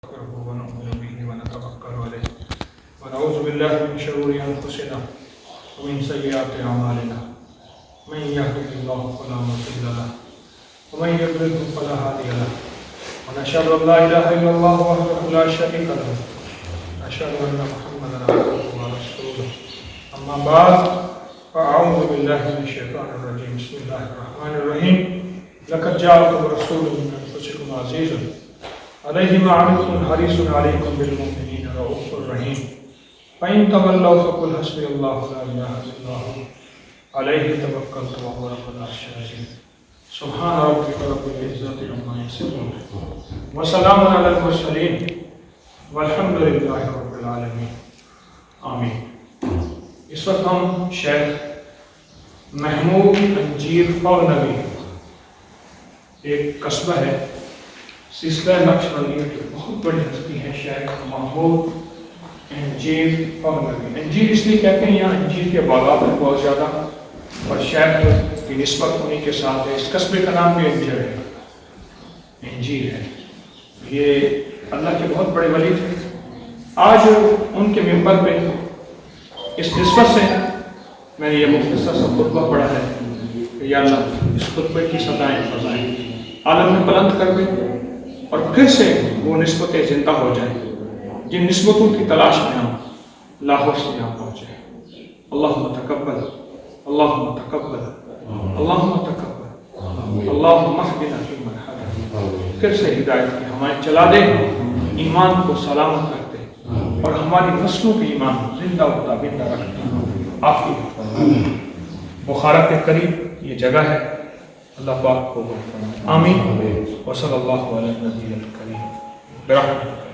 ونؤمن به ونتوكل عليه ونعوذ بالله من شرور أنفسنا ومن سيئات أعمالنا من يهده الله فلا مضل له ومن يضلل فلا هادي له ونشهد أن لا إله إلا الله وحده لا شريك له ونشهد أن محمدا عبده ورسوله أما بعد فأعوذ بالله من الشيطان الرجيم بسم الله الرحمن الرحيم لقد جاءكم رسول من أنفسكم عزيز عليه ما عنتم حريص عليكم بالمؤمنين رؤوف رحيم فإن تولوا فقل حسبي الله لا إله إلا هو عليه توكلت وهو رب العرش العظيم سبحان ربك رب العزة عما يصفون وسلام على المرسلين والحمد لله رب العالمين آمین۔ اس وقت ہم شیخ محمود انجیر فورنوی، ایک قصبہ ہے سلسلہ نقشبندیوں کی بہت بڑی ہستی ہے، شیخ محمود انجیر فورنوی۔ انجیر اس لیے کہتے ہیں یہاں انجیر کے باغات ہیں بہت زیادہ، اور شیخ کی نسبت ہونے کے ساتھ ہے۔ اس قصبے کا نام بھی انجیر ہے۔ یہ اللہ کے بہت بڑے ولی تھے۔ آج ان کے ممبر پہ اس نسبت سے میں نے یہ مختصر سا خطبہ پڑھا ہے کہ یا اللہ اس خطبے کی سزائیں فضائیں عالم میں بلند کر دیں، اور پھر سے وہ نسبتیں زندہ ہو جائیں جن نسبتوں کی تلاش میں ہم لاہور سے یہاں پہنچے۔ اللہم تقبل، اللہم تقبل، اللہم تقبل، اللہم اہدنا فیمن ہدیت۔ پھر سے ہدایت کی ہمیں چلا دے، ایمان کو سلامت رکھ دے، اور ہماری نسلوں کے ایمان زندہ و تابندہ رکھ دے۔ آخری بخارا کے قریب یہ جگہ ہے، اللہ پاک کو آمین۔ وصلی اللہ علیہ النبی الکریم برحمتہ۔